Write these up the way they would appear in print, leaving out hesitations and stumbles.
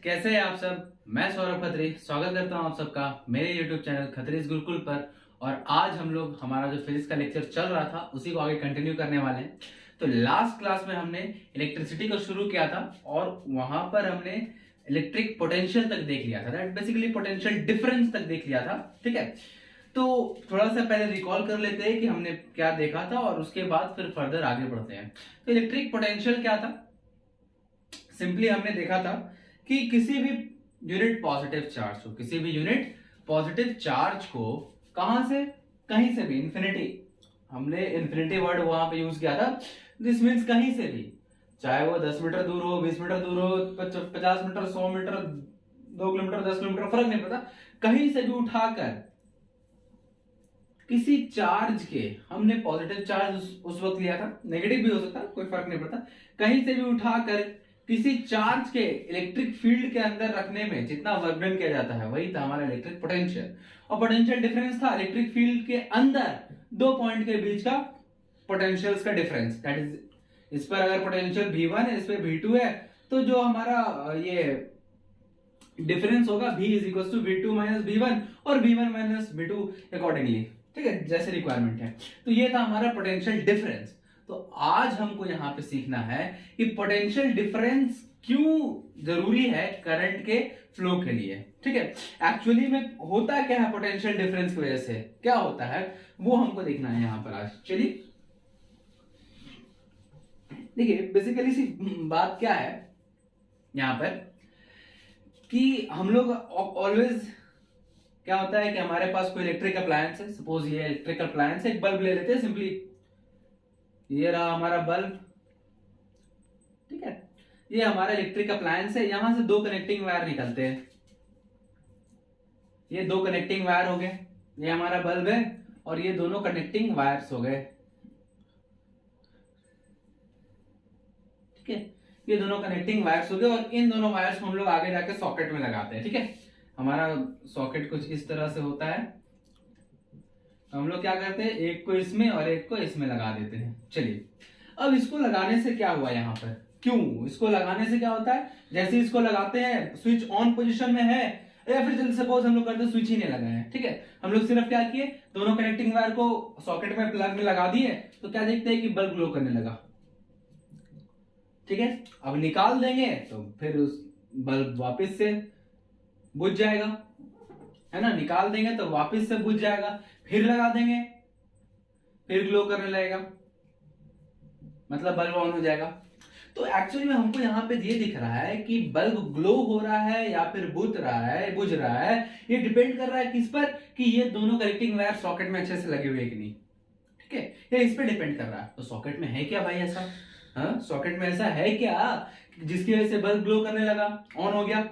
कैसे हैं आप सब। मैं सौरभ खत्री स्वागत करता हूं आप सबका मेरे YouTube चैनल खत्रीज गुरुकुल पर। और आज हम लोग हमारा जो फिजिक्स का लेक्चर चल रहा था उसी को आगे कंटिन्यू करने वाले हैं। तो लास्ट क्लास में हमने इलेक्ट्रिसिटी को शुरू किया था और वहां पर हमने इलेक्ट्रिक पोटेंशियल तक देख लिया था, दैट बेसिकली पोटेंशियल डिफरेंस तक देख लिया था। ठीक है, तो थोड़ा सा पहले रिकॉल कर लेते हैं कि हमने क्या देखा था और उसके बाद फिर फर्दर आगे बढ़ते हैं। तो इलेक्ट्रिक पोटेंशियल क्या था? सिंपली हमने देखा था कि किसी भी यूनिट पॉजिटिव चार्ज को, किसी भी यूनिट पॉजिटिव चार्ज को कहां से, कहीं से भी, इन्फिनिटी, हमने इन्फिनिटी वर्ड वहां पे यूज किया था। दिस मीन्स कहीं से भी, चाहे वो 10 मीटर दूर हो, 20 मीटर दूर हो, 50 मीटर, 100 मीटर, 2 किलोमीटर, 10 किलोमीटर, फर्क नहीं पड़ता, कहीं से भी उठाकर किसी चार्ज के, हमने पॉजिटिव चार्ज उस वक्त लिया था, नेगेटिव भी हो सकता, कोई फर्क नहीं पड़ता, कहीं से भी उठाकर किसी चार्ज के इलेक्ट्रिक फील्ड के अंदर रखने में जितना वर्क डन किया जाता है वही था हमारा इलेक्ट्रिक पोटेंशियल। और पोटेंशियल डिफरेंस था इलेक्ट्रिक फील्ड के अंदर दो पॉइंट के बीच का पोटेंशियल्स का डिफरेंस। दैट इज, इस पर अगर पोटेंशियल V1 है, इस पर V2 है, तो जो हमारा ये डिफरेंस होगा V is equal to V2 minus V1 और V1 माइनस V2 अकॉर्डिंगली। ठीक है, जैसे रिक्वायरमेंट है। तो ये था हमारा पोटेंशियल डिफरेंस। तो आज हमको यहां पे सीखना है कि पोटेंशियल डिफरेंस क्यों जरूरी है करंट के फ्लो के लिए। ठीक है, एक्चुअली में होता क्या है पोटेंशियल डिफरेंस की वजह से, क्या होता है वो हमको देखना है यहां पर आज। चलिए देखिए, बेसिकली सी बात क्या है यहां पर कि हम लोग ऑलवेज, क्या होता है कि हमारे पास कोई इलेक्ट्रिक अप्लायंस है, सपोज ये इलेक्ट्रिक अप्लायंस है, एक बल्ब ले लेते हैं सिंपली, ये रहा हमारा बल्ब। ठीक है, ये हमारा इलेक्ट्रिक अप्लायंस है, यहां से दो कनेक्टिंग वायर निकलते हैं, ये दो कनेक्टिंग वायर हो गए, ये हमारा बल्ब है और ये दोनों कनेक्टिंग वायर्स हो गए। ठीक है, ये दोनों कनेक्टिंग वायर्स हो गए और इन दोनों वायर्स को हम लोग आगे जाके सॉकेट में लगाते हैं। ठीक है, हमारा सॉकेट कुछ इस तरह से होता है, तो हम लोग क्या करते हैं, एक को इसमें और एक को इसमें लगा देते हैं। चलिए, अब इसको लगाने से क्या हुआ यहां पर, क्यों इसको लगाने से क्या होता है, जैसे इसको लगाते हैं स्विच ऑन पोजीशन में है, या फिर सपोज हम लोग करते हैं स्विच ही नहीं लगाए हैं। ठीक है, हम लोग सिर्फ क्या किए, दोनों कनेक्टिंग वायर को सॉकेट में प्लग में लगा दिए, तो क्या देखते हैं कि बल्ब ग्लो करने लगा। ठीक है, अब निकाल देंगे तो फिर उस बल्ब वापस से बुझ जाएगा, है ना, निकाल देंगे तो वापस से बुझ जाएगा, फिर लगा देंगे फिर ग्लो करने लगेगा, मतलब बल्ब ऑन हो जाएगा। तो एक्चुअली में हमको यहां पे ये दिख रहा है कि बल्ब ग्लो हो रहा है या फिर बुझ रहा है, ये डिपेंड कर रहा है किस पर, कि ये दोनों कनेक्टिंग वायर सॉकेट में अच्छे से लगे हुए कि नहीं। ठीक है, ये इस पे डिपेंड कर रहा है। तो सॉकेट में है क्या भाई ऐसा, हाँ सॉकेट में ऐसा है क्या जिसकी वजह से बल्ब ग्लो करने लगा, ऑन हो गया।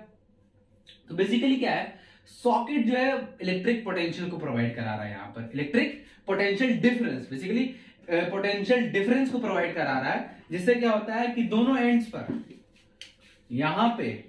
तो बेसिकली क्या है, सॉकेट जो है इलेक्ट्रिक पोटेंशियल को प्रोवाइड करा रहा है, यहां पर electric potential difference, basically potential difference को प्रोवाइड करा रहा है, जिससे क्या होता है कि दोनों एंड्स पर, यहां पे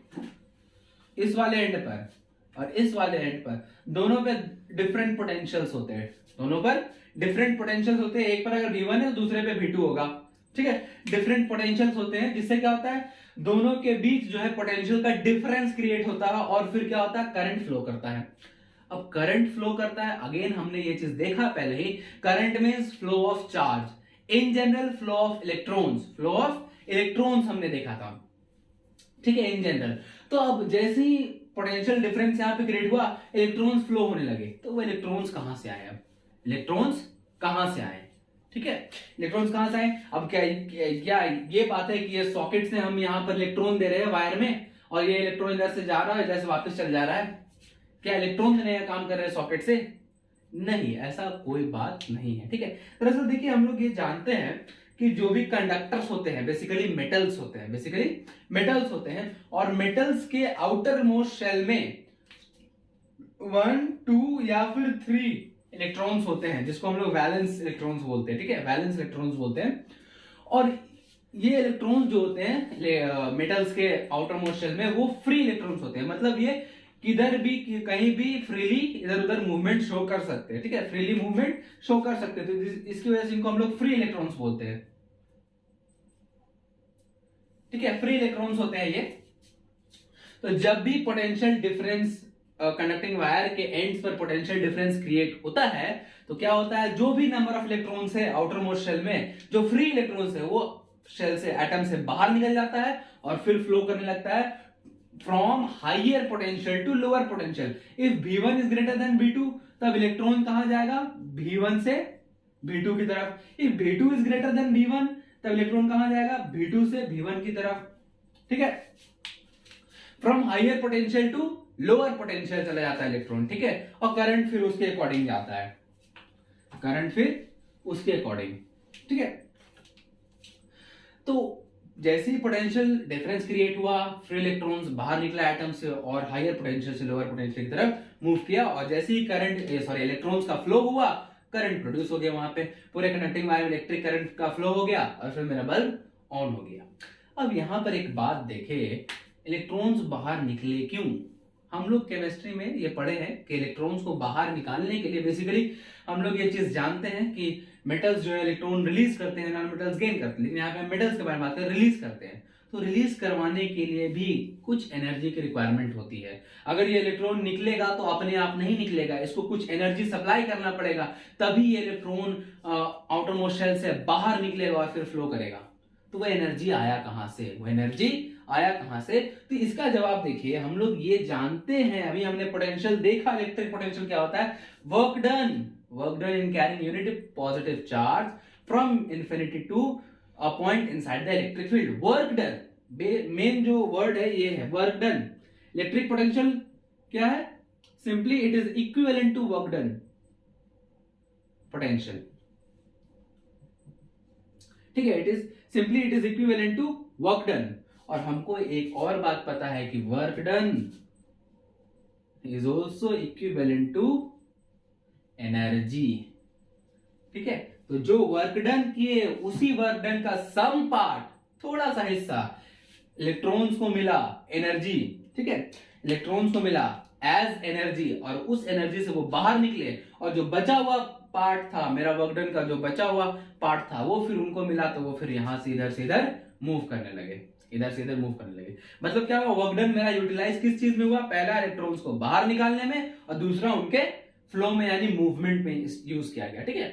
इस वाले एंड पर और इस वाले एंड पर, दोनों पे डिफरेंट पोटेंशियल्स होते हैं, दोनों पर डिफरेंट पोटेंशियल्स होते हैं। एक पर अगर V1 है तो दूसरे पे V2 होगा। ठीक है, डिफरेंट पोटेंशियल्स होते हैं, जिससे क्या होता है दोनों के बीच जो है पोटेंशियल का डिफरेंस क्रिएट होता है और फिर क्या होता है, करंट फ्लो करता है। अब करंट फ्लो करता है, अगेन हमने ये चीज देखा पहले ही, current means flow of charge, in general flow of electrons हमने देखा था। ठीक है, इन जनरल। तो अब जैसे ही पोटेंशियल डिफरेंस यहां पे क्रिएट हुआ, इलेक्ट्रॉन्स फ्लो होने लगे, तो वो इलेक्ट्रॉन्स कहां से आए, अब इलेक्ट्रॉन्स कहां से आए। ठीक है, इलेक्ट्रॉन्स कहां से आए, अब क्या ये बात है कि ये सॉकेट से हम यहां पर इलेक्ट्रॉन दे रहे हैं वायर में, और ये इलेक्ट्रॉन इधर से जा रहा है, इधर से वापस चल जा रहा है, क्या इलेक्ट्रॉन देने का काम कर रहे हैं सॉकेट से? नहीं, ऐसा कोई बात नहीं है। ठीक है, दरअसल देखिए, हम लोग ये जानते हैं कि जो भी कंडक्टर्स होते हैं बेसिकली मेटल्स होते हैं, और मेटल्स के आउटर मोस्ट शेल में 1, 2 या फिर 3 इलेक्ट्रॉन्स होते हैं, जिसको हम लोग वैलेंस इलेक्ट्रॉन्स बोलते हैं। ठीक है, वैलेंस इलेक्ट्रॉन्स बोलते हैं। और ये इलेक्ट्रॉन्स जो होते हैं मेटल्स के आउटर मोस्ट शेल में, वो फ्री इलेक्ट्रॉन्स होते हैं, मतलब ये किधर भी कहीं भी फ्रीली इधर उधर मूवमेंट शो कर सकते हैं। ठीक है, फ्रीली मूवमेंट शो कर सकते हैं, तो इसकी वजह से इनको हम लोग फ्री इलेक्ट्रॉन्स बोलते हैं। ठीक है, फ्री इलेक्ट्रॉन्स होते हैं ये। तो जब भी पोटेंशियल डिफरेंस कंडक्टिंग वायर के एंड्स पर पोटेंशियल डिफरेंस क्रिएट होता है तो क्या होता है, जो भी नंबर ऑफ इलेक्ट्रॉन्स है आउटर मोस्ट शेल में, जो फ्री इलेक्ट्रॉन्स है वो शेल से एटम से बाहर निकल जाता है और फिर फ्लो करने लगता है from higher potential to lower potential. If V1 is greater than V2 तब इलेक्ट्रॉन कहां जाएगा, V1 से V2 की तरफ। If V2 is greater then V1 तब इलेक्ट्रॉन कहां जाएगा, V2 से V1 की तरफ। ठीक है, from higher potential to lower potential चला जाता है इलेक्ट्रॉन। ठीक है, और करंट फिर उसके अकॉर्डिंग जाता है, करंट फिर उसके अकॉर्डिंग। ठीक है, तो जैसे ही पोटेंशियल डिफरेंस क्रिएट हुआ, फ्री इलेक्ट्रॉन्स बाहर निकला एटम से और हायर पोटेंशियल से लोअर पोटेंशियल की तरफ मूव किया, और जैसे ही करंट इलेक्ट्रॉन्स का फ्लो हुआ, करंट प्रोड्यूस हो गया, वहां पे पूरे कंडक्टिंग वायर में इलेक्ट्रिक करंट का फ्लो हो गया और फिर मेरा बल्ब ऑन हो गया। अब यहां पर एक बात देखे, इलेक्ट्रॉन्स बाहर निकले क्यों? हम लोग केमिस्ट्री में ये पढ़े हैं कि इलेक्ट्रॉन्स को बाहर निकालने के लिए बेसिकली हम लोग ये चीज जानते हैं कि मेटल्स जो है इलेक्ट्रॉन रिलीज करते हैं, नॉन मेटल्स गेन करते हैं, लेकिन यहाँ पे हम मेटल्स के बारे में बात करें, रिलीज करते हैं। तो रिलीज करवाने के लिए भी कुछ एनर्जी की रिक्वायरमेंट होती है। अगर ये इलेक्ट्रॉन निकलेगा तो अपने आप नहीं निकलेगा, इसको कुछ एनर्जी सप्लाई करना पड़ेगा, तभी ये इलेक्ट्रॉन आउटर मोस्ट शेल से बाहर निकलेगा और फिर फ्लो करेगा। तो वह एनर्जी आया कहां से, वो एनर्जी आया कहां से? तो इसका जवाब देखिए, हम लोग ये जानते हैं, अभी हमने पोटेंशियल देखा, इलेक्ट्रिक पोटेंशियल क्या होता है, work done in carrying unit positive charge from infinity to a point inside the electric field. Work done, main जो वर्ड है ये है वर्क डन। इलेक्ट्रिक पोटेंशियल क्या है, simply it is equivalent to work done potential. ठीक है, it is equivalent to work done. और हमको एक और बात पता है कि work done is also equivalent to energy. ठीक है, तो जो वर्क डन किए उसी वर्क डन का सम पार्ट, थोड़ा सा हिस्सा इलेक्ट्रॉन्स को मिला एनर्जी। ठीक है, इलेक्ट्रॉन्स को मिला एज एनर्जी और उस एनर्जी से वो बाहर निकले, और जो बचा हुआ पार्ट था मेरा वर्क डन का, जो बचा हुआ पार्ट था वो फिर उनको मिला, तो वो फिर यहां से इधर मूव करने लगे, इधर से इधर मूव करने लगे। मतलब क्या हुआ, वर्क डन मेरा यूटिलाइज किस चीज में हुआ, पहला इलेक्ट्रॉन्स को बाहर निकालने में और दूसरा उनके फ्लो में यानी मूवमेंट में यूज किया गया। ठीक है,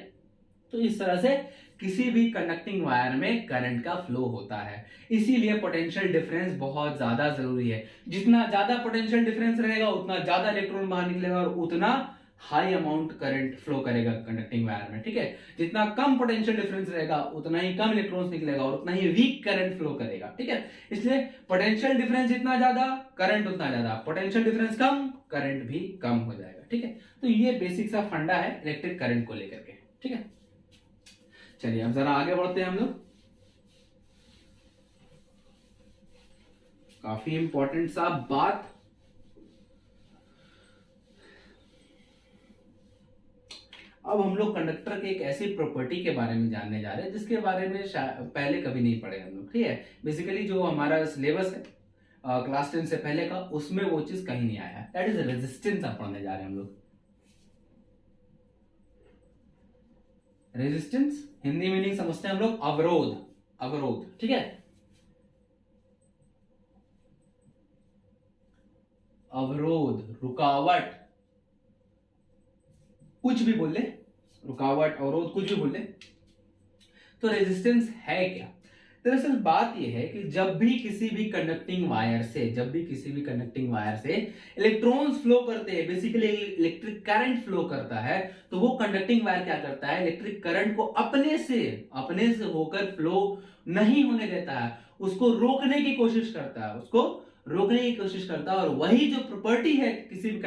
तो इस तरह से किसी भी कंडक्टिंग वायर में करंट का फ्लो होता है। इसीलिए पोटेंशियल डिफरेंस बहुत ज्यादा जरूरी है। जितना ज्यादा पोटेंशियल डिफरेंस रहेगा उतना ज्यादा इलेक्ट्रॉन बाहर निकलेगा और उतना हाई अमाउंट करंट फ्लो करेगा कंडक्टिंग वायर में। ठीक है, जितना कम पोटेंशियल डिफरेंस रहेगा उतना ही कम इलेक्ट्रॉन्स निकलेगा और उतना ही वीक करंट फ्लो करेगा। ठीक है, इसलिए पोटेंशियल डिफरेंस जितना ज्यादा करंट उतना ज्यादा, पोटेंशियल डिफरेंस कम करंट भी कम हो जाएगा। ठीक है, तो ये बेसिक सा फंडा है इलेक्ट्रिक करंट को लेकर के। ठीक है, चलिए अब जरा आगे बढ़ते हैं हम लोग। काफी इंपॉर्टेंट सा बात, अब हम लोग कंडक्टर के एक ऐसी प्रॉपर्टी के बारे में जानने जा रहे हैं जिसके बारे में पहले कभी नहीं पढ़े हम लोग। ठीक है, बेसिकली जो हमारा सिलेबस है क्लास 10 से पहले का, उसमें वो चीज कहीं नहीं आया है, दैट इज रेजिस्टेंस आप पढ़ने जा रहे हैं हम लोग। रेजिस्टेंस हिंदी मीनिंग समझते हैं हम लोग, अवरोध, अवरोध। ठीक है, अवरोध, रुकावट, कुछ भी बोल ले, रुकावट, अवरोध, कुछ भी बोल ले। तो रेजिस्टेंस है क्या? दरअसल बात यह है कि जब भी किसी भी कंडक्टिंग वायर से इलेक्ट्रॉन्स फ्लो करते हैं, बेसिकली इलेक्ट्रिक करंट फ्लो करता है, तो वो कंडक्टिंग वायर क्या करता है, इलेक्ट्रिक करंट को अपने से होकर फ्लो नहीं होने देता है, उसको रोकने की कोशिश करता है, और वही जो प्रॉपर्टी है किसी भी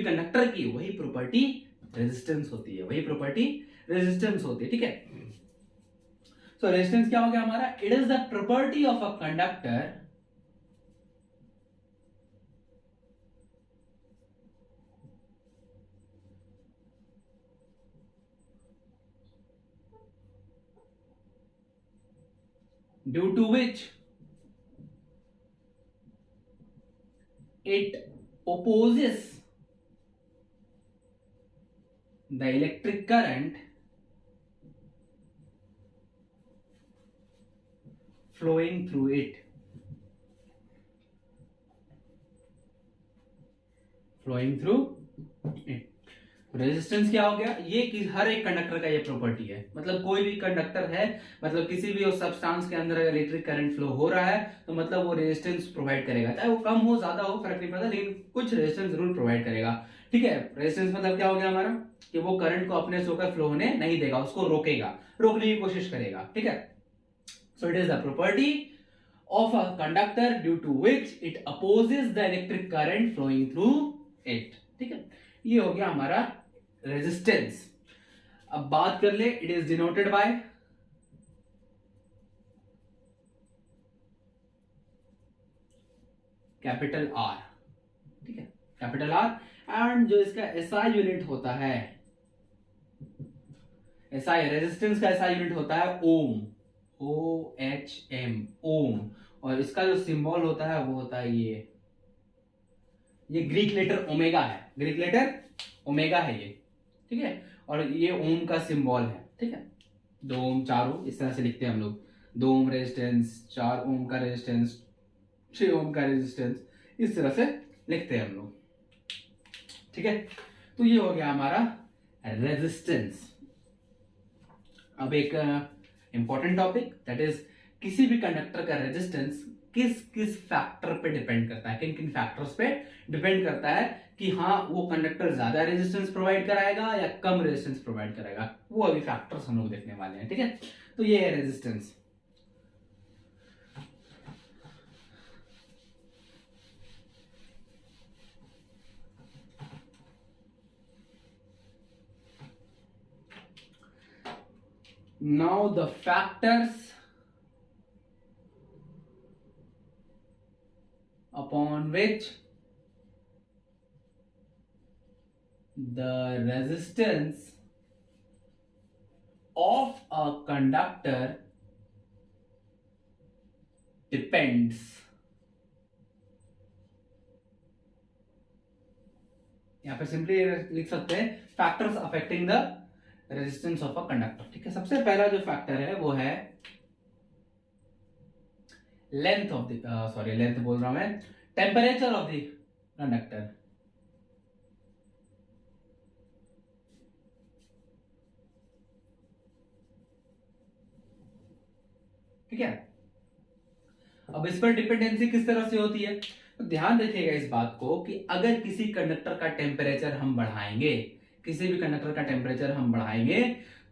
कंडक्टर की, वही प्रॉपर्टी रेजिस्टेंस होती है, ठीक है। सो रेजिस्टेंस क्या हो गया हमारा, it is the property of a conductor due to which it opposes the electric current flowing through it. Flowing through it. Resistance क्या हो गया, ये कि हर एक कंडक्टर का ये प्रॉपर्टी है, मतलब कोई भी कंडक्टर है, मतलब किसी भी सब्सटेंस के अंदर इलेक्ट्रिक करंट फ्लो हो रहा है तो मतलब वो रेजिस्टेंस प्रोवाइड करेगा, चाहे वो कम हो ज्यादा हो फर्क नहीं पड़ता, लेकिन कुछ रेजिस्टेंस जरूर प्रोवाइड करेगा। ठीक है, रेजिस्टेंस मतलब क्या हो गया हमारा, कि वो करंट को अपने से होकर फ्लो होने नहीं देगा, उसको रोकेगा, रोकने की कोशिश करेगा। ठीक है, so it is the property of a conductor due to which it opposes the electric current flowing through it। ठीक है, ये हो गया हमारा रेजिस्टेंस। अब बात कर ले, it is denoted by capital R. ठीक है, कैपिटल आर, एंड जो इसका एसआई यूनिट होता है, एसआई रेजिस्टेंस का एसआई यूनिट होता है ओम, OHM, ओम। और इसका जो सिंबल होता है वो होता है ये ग्रीक लेटर ओमेगा है, ग्रीक लेटर ओमेगा है ये। ठीक है, और ये ओम का सिंबल है। ठीक है, 2 ओम 4 ओम इस तरह से लिखते हैं हम लोग, 2 ओम रेजिस्टेंस, 4 ओम का रेजिस्टेंस, 6 ओम का रेजिस्टेंस, इस तरह से लिखते हैं हम लोग। ठीक है, तो ये हो गया हमारा रेजिस्टेंस। अब एक इंपॉर्टेंट टॉपिक, दैट इज किसी भी कंडक्टर का रेजिस्टेंस किस किस फैक्टर पे डिपेंड करता है, किन किन फैक्टर्स पे डिपेंड करता है कि हाँ वो कंडक्टर ज्यादा रेजिस्टेंस प्रोवाइड कराएगा या कम रेजिस्टेंस प्रोवाइड कराएगा, वो अभी फैक्टर्स हम लोग देखने वाले हैं। ठीक है, तो ये है resistance. Now the factors upon which the resistance of a conductor depends, यहां पे सिंपली लिख सकते हैं factors affecting the resistance of a conductor. ठीक है, सबसे पहला जो फैक्टर है वो है length of the, sorry length बोल रहा हूं मैं, टेम्परेचर ऑफ द कंडक्टर। ठीक है, अब इस पर डिपेंडेंसी किस तरह से होती है, तो ध्यान रखिएगा इस बात को कि अगर किसी कंडक्टर का टेम्परेचर हम बढ़ाएंगे, किसी भी कंडक्टर का टेम्परेचर हम बढ़ाएंगे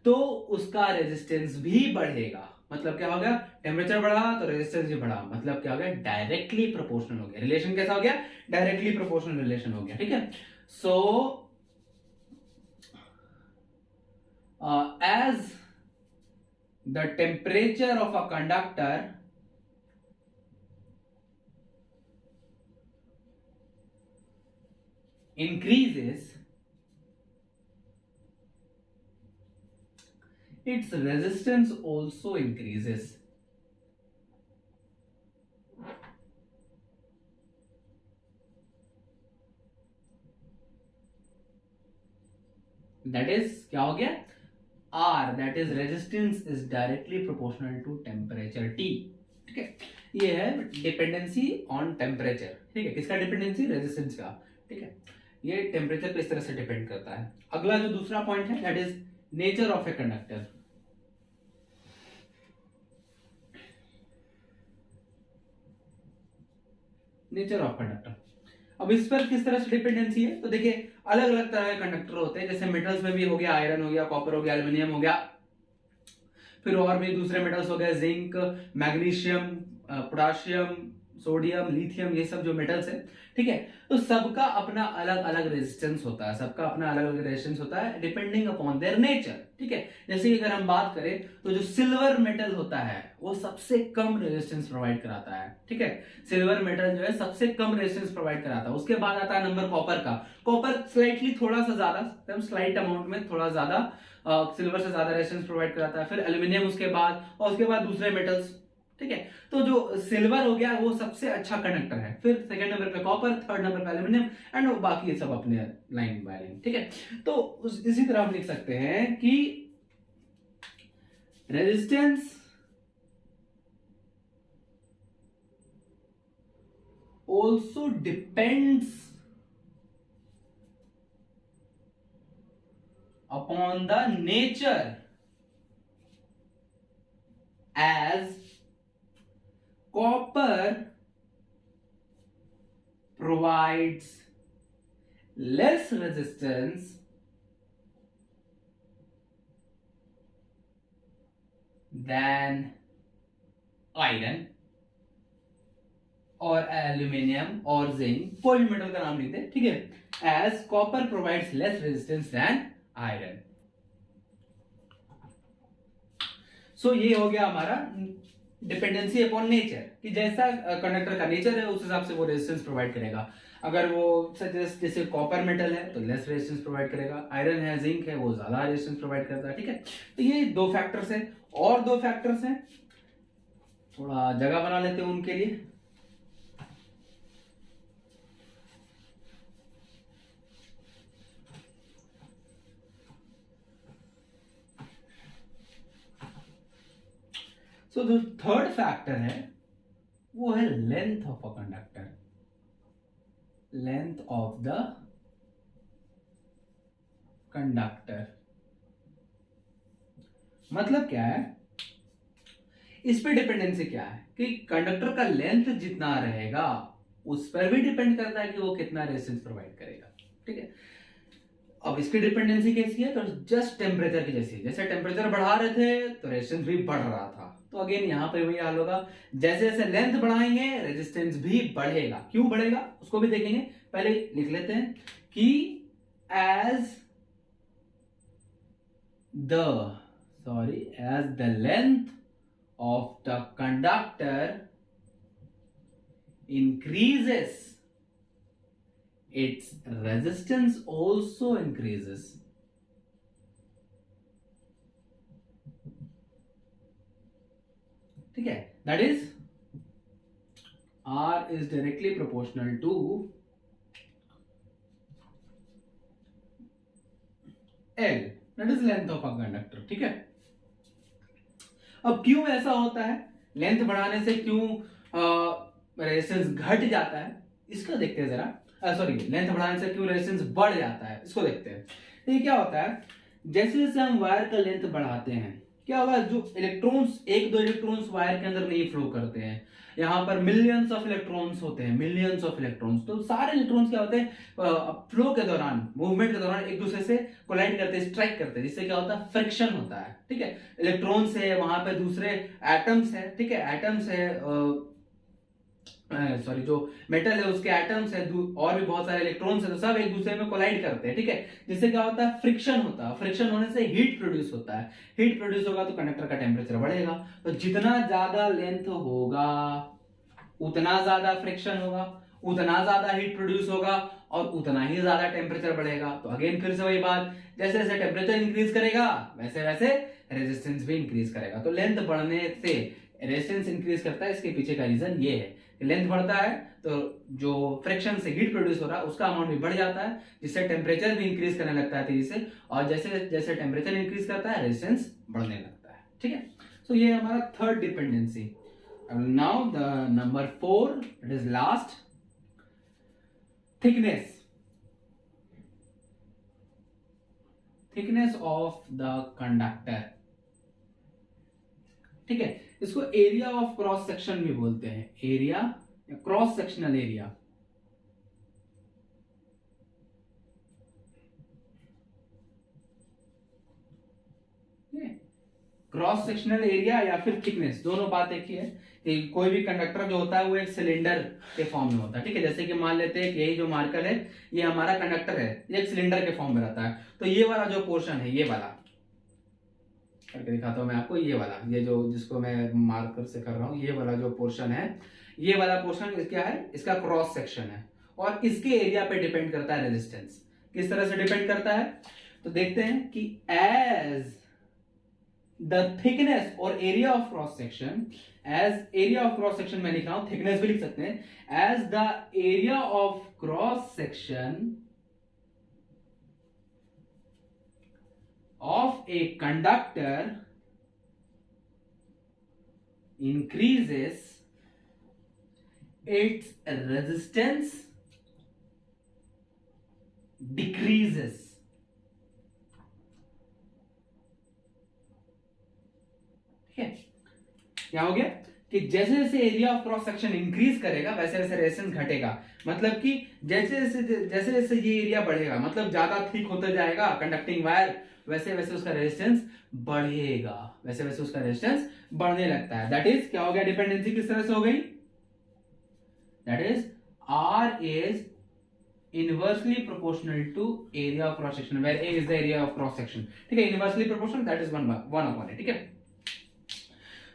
तो उसका रेजिस्टेंस भी बढ़ेगा। मतलब क्या हो गया, टेम्परेचर बढ़ा तो रेजिस्टेंस भी बढ़ा, मतलब क्या हो गया, डायरेक्टली प्रोपोर्शनल हो गया। रिलेशन कैसा हो गया, डायरेक्टली प्रोपोर्शनल रिलेशन हो गया। ठीक है, सो as the temperature of a conductor increases, its resistance also increases। That is क्या हो गया, R, that is resistance is directly proportional to temperature T। ठीक है, ये है डिपेंडेंसी ऑन टेम्परेचर। ठीक है, किसका डिपेंडेंसी, रेजिस्टेंस का। ठीक है, ये टेम्परेचर पे इस तरह से डिपेंड करता है। अगला जो दूसरा पॉइंट है that is nature of a conductor. Nature of conductor, अब इस पर किस तरह से डिपेंडेंसी है, तो देखिए अलग अलग तरह के कंडक्टर होते हैं, जैसे मेटल्स में भी हो गया, आयरन हो गया, कॉपर हो गया, एल्यूमिनियम हो गया, फिर और भी दूसरे मेटल्स हो गए, zinc, magnesium, potassium, sodium, lithium, ये सब जो मेटल्स है। ठीक है, तो सबका अपना अलग अलग रेजिस्टेंस होता है, सबका अपना अलग अलग रेजिस्टेंस होता है डिपेंडिंग अपॉन देयर नेचर। ठीक है, जैसे अगर हम बात करें तो जो सिल्वर मेटल होता है वो सबसे कम रेजिस्टेंस प्रोवाइड कराता है। ठीक है, सिल्वर मेटल जो है सबसे कम रेजिस्टेंस प्रोवाइड कराता है। उसके बाद आता है नंबर कॉपर का, कॉपर स्लाइटली थोड़ा सा ज्यादा, एकदम स्लाइट अमाउंट में थोड़ा ज्यादा सिल्वर से ज्यादा रेजिस्टेंस प्रोवाइड कराता है, फिर एल्यूमिनियम उसके बाद, और उसके बाद दूसरे मेटल्स। ठीक है, तो जो सिल्वर हो गया वो सबसे अच्छा कंडक्टर है, फिर सेकंड नंबर पे कॉपर, थर्ड नंबर पे एल्यूमिनियम, एंड बाकी ये सब अपने लाइन बाय लाइन। ठीक है, तो इसी तरह हम लिख सकते हैं कि resistance also depends upon the nature as copper provides less resistance than iron और एल्यूमिनियम और जिंक, कोई भी मेटल का नाम लिखते हैं, ठीक है। As copper provides less resistance than iron. So ये हो गया हमारा डिपेंडेंसी अपॉन नेचर, कि जैसा कंडक्टर का नेचर है उस हिसाब से वो रेजिस्टेंस प्रोवाइड करेगा। अगर वो जैसे कॉपर मेटल है तो लेस रेजिस्टेंस प्रोवाइड करेगा, आयरन है, जिंक है, वो ज्यादा रेजिस्टेंस प्रोवाइड करता है, ठीक है। तो ये दो फैक्टर्स है, और दो फैक्टर्स हैं, थोड़ा जगह बना लेते हैं उनके लिए। सो जो थर्ड फैक्टर है वो है length of a conductor, length of the conductor. मतलब क्या है, इस पे डिपेंडेंसी क्या है कि कंडक्टर का लेंथ जितना रहेगा उस पर भी डिपेंड करता है कि वो कितना रेजिस्टेंस प्रोवाइड करेगा, ठीक है। अब इसकी डिपेंडेंसी कैसी है, तो जस्ट टेम्परेचर की जैसी है, जैसे टेम्परेचर बढ़ा रहे थे तो रेजिस्टेंस भी बढ़ रहा था। तो अगेन यहाँ पे वही हाल होगा, जैसे जैसे लेंथ बढ़ाएंगे रेजिस्टेंस भी बढ़ेगा। क्यों बढ़ेगा उसको भी देखेंगे, पहले लिख लेते हैं कि as the length of the conductor increases, its resistance also increases. ठीक है, that is R is directly proportional to L, that is length of a conductor, ठीक है। अब क्यों ऐसा होता है, लेंथ बढ़ाने से क्यों रेजिस्टेंस घट जाता है, इसको देखते हैं जरा। सॉरी, लेंथ बढ़ाने से क्यों रेजिस्टेंस बढ़ जाता है, इसको देखते हैं। तो ये क्या होता है, जैसे जैसे हम वायर का लेंथ बढ़ाते हैं क्या होगा, जो इलेक्ट्रॉन्स, एक दो इलेक्ट्रॉन्स वायर के अंदर नहीं फ्लो करते हैं, यहाँ पर मिलियंस ऑफ इलेक्ट्रॉन्स होते हैं, मिलियंस ऑफ इलेक्ट्रॉन्स। तो सारे इलेक्ट्रॉन्स क्या होते हैं, फ्लो के दौरान, मूवमेंट के दौरान एक दूसरे से कोलाइड करते हैं, स्ट्राइक करते हैं, जिससे क्या होता है, फ्रिक्शन होता है, ठीक है। इलेक्ट्रॉन्स है, वहां पे दूसरे एटम्स है, ठीक है, एटम्स है, सॉरी जो मेटल है उसके एटम्स है, और भी बहुत सारे इलेक्ट्रॉन्स है, तो सब एक दूसरे में कोलाइड करते हैं, ठीक है। जिससे क्या होता है, फ्रिक्शन होता है, फ्रिक्शन होने से हीट प्रोड्यूस होता है, हीट प्रोड्यूस होगा तो कंडक्टर का टेम्परेचर बढ़ेगा। तो जितना ज्यादा लेंथ होगा उतना ज्यादा फ्रिक्शन होगा, उतना ज्यादा हीट प्रोड्यूस होगा और उतना ही ज्यादा टेम्परेचर बढ़ेगा। तो अगेन फिर से वही बात, जैसे जैसे टेम्परेचर इंक्रीज करेगा वैसे वैसे रेजिस्टेंस भी इंक्रीज करेगा। तो लेंथ बढ़ने से रेजिस्टेंस इंक्रीज करता है, इसके पीछे का रीजन ये है, लेंथ बढ़ता है तो जो फ्रिक्शन से हीट प्रोड्यूस हो रहा है उसका अमाउंट भी बढ़ जाता है, जिससे टेम्परेचर भी इंक्रीज करने लगता है तेजी से, और जैसे जैसे टेम्परेचर इंक्रीज करता है रेजिस्टेंस बढ़ने लगता है, ठीक है। सो ये हमारा third dependency. Now the number 4, it is last, thickness, thickness of the conductor, ठीक है। इसको एरिया ऑफ क्रॉस सेक्शन भी बोलते हैं, एरिया या cross sectional area. Cross sectional area या फिर थिकनेस, दोनों बात एक ही है कि कोई भी कंडक्टर जो होता है वो एक सिलेंडर के फॉर्म में होता है, ठीक है। जैसे कि मान लेते हैं कि यही जो मार्कर है ये हमारा कंडक्टर है, ये एक सिलेंडर के फॉर्म में रहता है। तो ये वाला जो पोर्शन है, ये वाला करके दिखाता हूं मैं आपको, ये वाला, ये जो जिसको मैं मार्कर से कर रहा हूं, ये वाला जो पोर्शन है, ये वाला पोर्शन क्या है, इसका क्रॉस सेक्शन है, और इसके एरिया पे डिपेंड करता है रेजिस्टेंस। किस तरह से डिपेंड करता है, तो देखते हैं कि एज द थिकनेस और area of cross section, as area of cross section मैं लिख रहा हूं, थिकनेस भी लिख सकते हैं, as the area of cross section of a conductor increases, its resistance decreases, ठीक है, क्या हो गया कि जैसे जैसे area of cross section increase करेगा वैसे वैसे रेजिस्टेंस घटेगा। मतलब कि जैसे जैसे ये एरिया बढ़ेगा, मतलब ज्यादा थिक होता जाएगा कंडक्टिंग वायर, वैसे वैसे उसका रेजिस्टेंस बढ़ेगा, वैसे वैसे उसका रेजिस्टेंस बढ़ने लगता है। दैट इज क्या हो गया, डिपेंडेंसी किस तरह से हो गई, that is R is inversely proportional to area of cross section where A is the area of cross section, ठीक है, inversely proportional, that is 1/1, ठीक है।